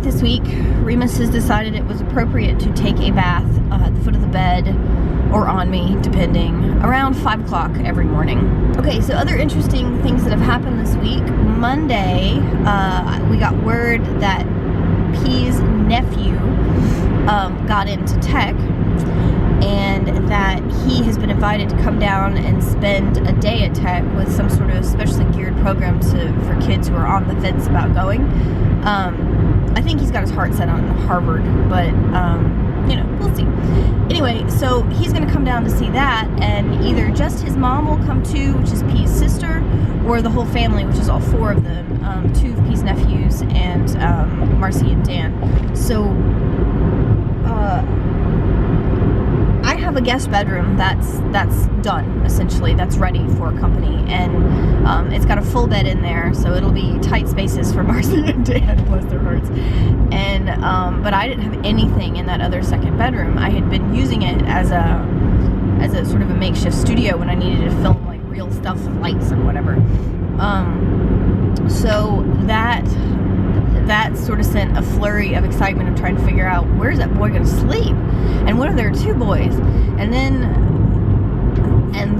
this week, Remus has decided it was appropriate to take a bath at the foot of the bed, or on me, depending, around 5 o'clock every morning. Okay, so other interesting things that have happened this week. Monday, we got word that P's nephew got into tech, and that he has been invited to come down and spend a day at tech with some sort of specially geared program for kids who are on the fence about going. I think he's got his heart set on Harvard, but you know, we'll see. Anyway, so he's going to come down to see that, and either just his mom will come too, which is P's sister, or the whole family, which is all 4 of them, 2 of P's nephews, and Marcy and Dan. So I have a guest bedroom that's done, essentially. That's ready for company, and it's got a full bed in there, so it'll be tight spaces for Marcy and Dan, bless their hearts. And but I didn't have anything in that other second bedroom. I had been using it as a sort of a makeshift studio when I needed to film like real stuff with lights and whatever. So that sort of sent a flurry of excitement of trying to figure out, where's that boy gonna sleep? And what if there are 2 boys? And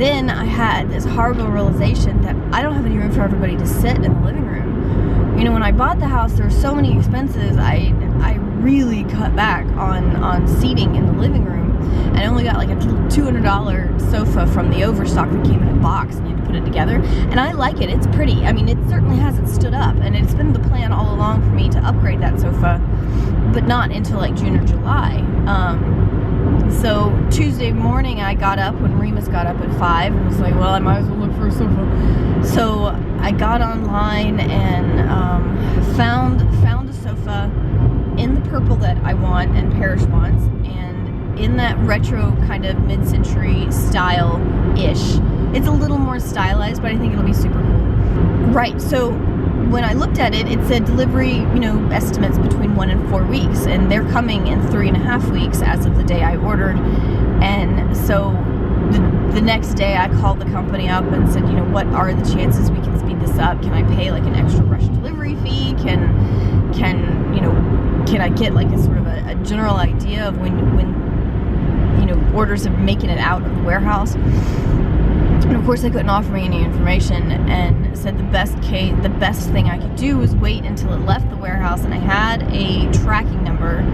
then I had this horrible realization that I don't have any room for everybody to sit in the living room. You know, when I bought the house, there were so many expenses. I really cut back on seating in the living room. And I only got like a $200 sofa from the Overstock that came in a box, and you had to put it together. And I like it. It's pretty. I mean, it certainly hasn't stood up, and it's been the plan all along for me to upgrade that sofa, but not until like June or July. So Tuesday morning I got up when Remus got up at 5 and was like, well, I might as well look for a sofa. So I got online and found a sofa in the purple that I want and Parrish wants, and in that retro kind of mid-century style-ish. It's a little more stylized, but I think it'll be super cool. Right, so when I looked at it, it said delivery, you know, estimates between 1 and 4 weeks, and they're coming in 3.5 weeks as of the day I ordered. And so the next day I called the company up and said, you know, what are the chances we can speed this up? Can I pay like an extra rush delivery fee? Can I get like a sort of a general idea of when you know, orders are making it out of the warehouse? And of course they couldn't offer me any information, and said the best thing I could do was wait until it left the warehouse and I had a tracking number,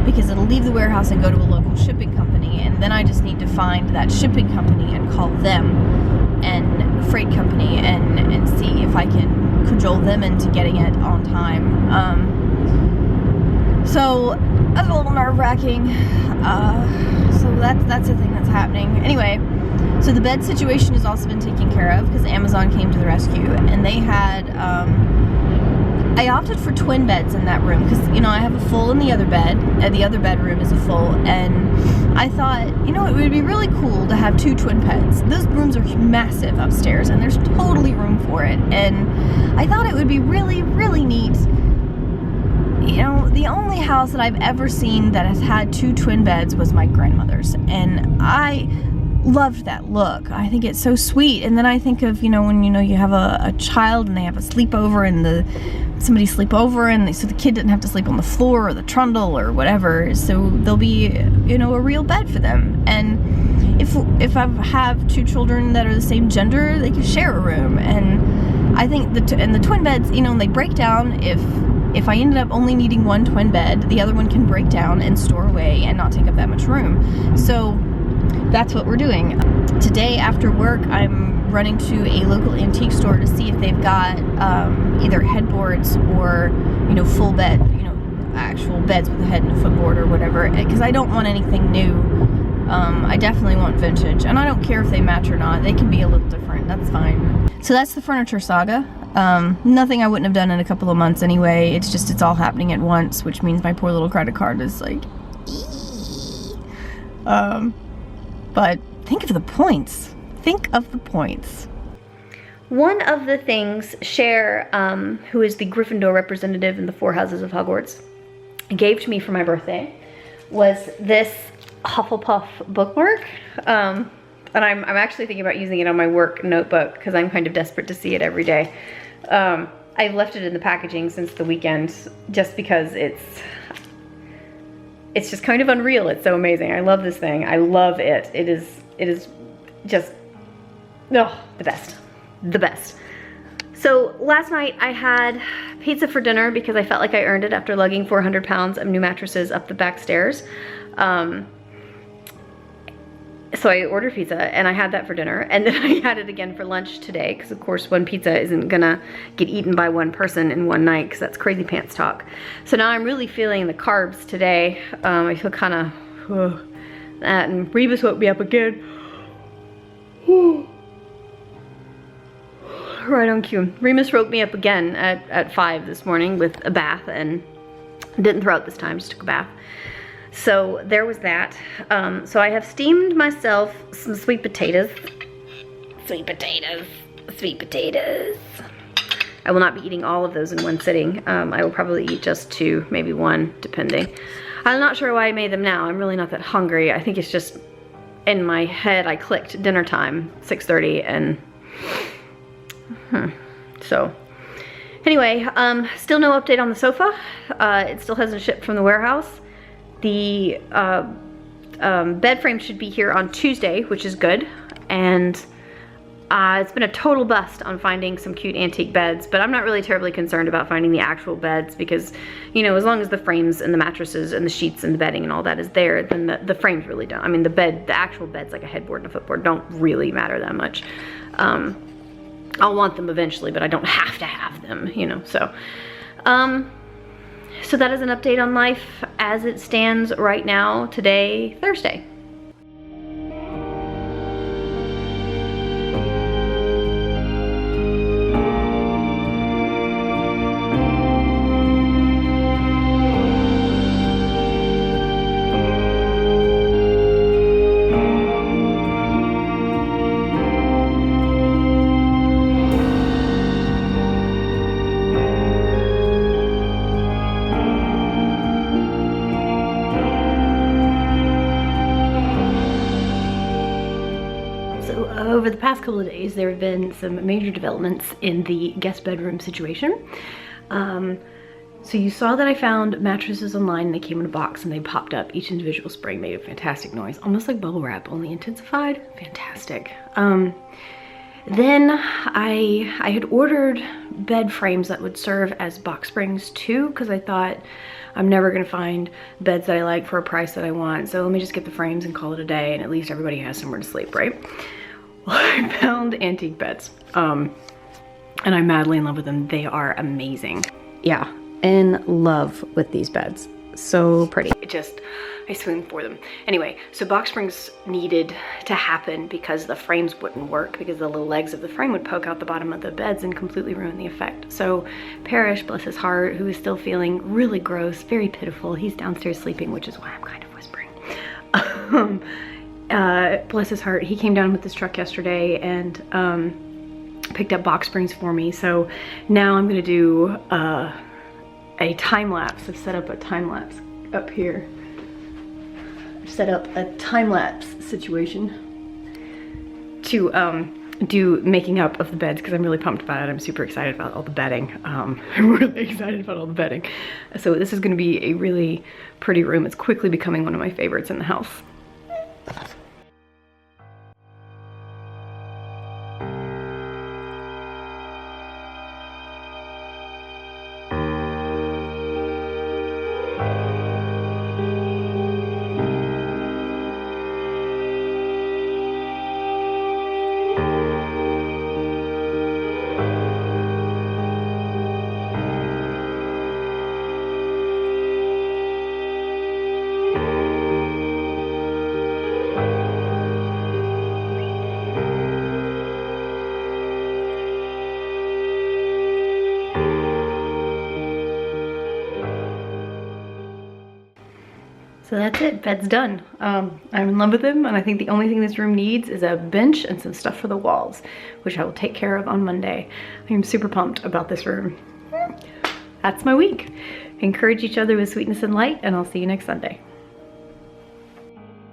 because it'll leave the warehouse and go to a local shipping company, and then I just need to find that shipping company and call them, and freight company, and see if I can cajole them into getting it on time. So that's a little nerve-wracking. So that's the thing that's happening. Anyway, so the bed situation has also been taken care of because Amazon came to the rescue, and they had, I opted for twin beds in that room because, you know, I have a full in the other bed, and the other bedroom is a full, and I thought, you know, it would be really cool to have 2 twin beds. Those rooms are massive upstairs, and there's totally room for it, and I thought it would be really, really neat. You know, the only house that I've ever seen that has had 2 twin beds was my grandmother's, and I loved that look. I think it's so sweet. And then I think of, you know, when, you know, you have a child and they have a sleepover, and somebody sleep over, and so the kid didn't have to sleep on the floor or the trundle or whatever, so there'll be, you know, a real bed for them. And if I have 2 children that are the same gender, they can share a room. And I think the twin beds, you know, they break down. If I ended up only needing 1 twin bed, the other one can break down and store away and not take up that much room. So that's what we're doing. Today after work, I'm running to a local antique store to see if they've got either headboards or, you know, full bed, you know, actual beds with a head and a footboard or whatever, because I don't want anything new. I definitely want vintage, and I don't care if they match or not. They can be a little different, that's fine. So that's the furniture saga. Nothing I wouldn't have done in a couple of months anyway. It's just, it's all happening at once, which means my poor little credit card is like, but think of the points. Think of the points. One of the things Cher, who is the Gryffindor representative in the 4 houses of Hogwarts, gave to me for my birthday was this Hufflepuff bookmark. And I'm actually thinking about using it on my work notebook because I'm kind of desperate to see it every day. I've left it in the packaging since the weekend just because it's just kind of unreal. It's so amazing. I love this thing. I love it. It is just, oh, the best. The best. So last night I had pizza for dinner because I felt like I earned it after lugging 400 pounds of new mattresses up the back stairs. So I ordered pizza and I had that for dinner, and then I had it again for lunch today because of course one pizza isn't gonna get eaten by one person in one night because that's crazy pants talk. So now I'm really feeling the carbs today. I feel kind of that, and Remus woke me up again. Right on cue. Remus woke me up again at 5 this morning with a bath, and didn't throw out this time, just took a bath. So there was that. So I have steamed myself some sweet potatoes. Sweet potatoes. Sweet potatoes. I will not be eating all of those in one sitting. I will probably eat just 2, maybe 1, depending. I'm not sure why I made them now. I'm really not that hungry. I think it's just in my head I clicked dinner time, 6:30, and so anyway, still no update on the sofa. It still hasn't shipped from the warehouse. The bed frame should be here on Tuesday, which is good, and it's been a total bust on finding some cute antique beds, but I'm not really terribly concerned about finding the actual beds because, you know, as long as the frames and the mattresses and the sheets and the bedding and all that is there, then the frames really don't. I mean, the actual beds, like a headboard and a footboard, don't really matter that much. I'll want them eventually, but I don't have to have them, you know, so. So that is an update on life as it stands right now, today, Thursday. Over the past couple of days, there have been some major developments in the guest bedroom situation. So you saw that I found mattresses online, and they came in a box and they popped up. Each individual spring made a fantastic noise, almost like bubble wrap, only intensified. Fantastic. Then I had ordered bed frames that would serve as box springs too, because I thought I'm never gonna find beds that I like for a price that I want. So let me just get the frames and call it a day, and at least everybody has somewhere to sleep, right? Well, I found antique beds, and I'm madly in love with them. They are amazing. Yeah, in love with these beds. So pretty. I swoon for them. Anyway, so box springs needed to happen because the frames wouldn't work, because the little legs of the frame would poke out the bottom of the beds and completely ruin the effect. So Parrish, bless his heart, who is still feeling really gross, very pitiful. He's downstairs sleeping, which is why I'm kind of whispering. Bless his heart, he came down with this truck yesterday and picked up box springs for me. So now I'm gonna do a time lapse. I've set up a time lapse up here. I've set up a time lapse situation to do making up of the beds because I'm really pumped about it. I'm super excited about all the bedding. I'm really excited about all the bedding. So this is gonna be a really pretty room. It's quickly becoming one of my favorites in the house. So that's it, bed's done. I'm in love with him, and I think the only thing this room needs is a bench and some stuff for the walls, which I will take care of on Monday. I'm super pumped about this room. That's my week. Encourage each other with sweetness and light, and I'll see you next Sunday.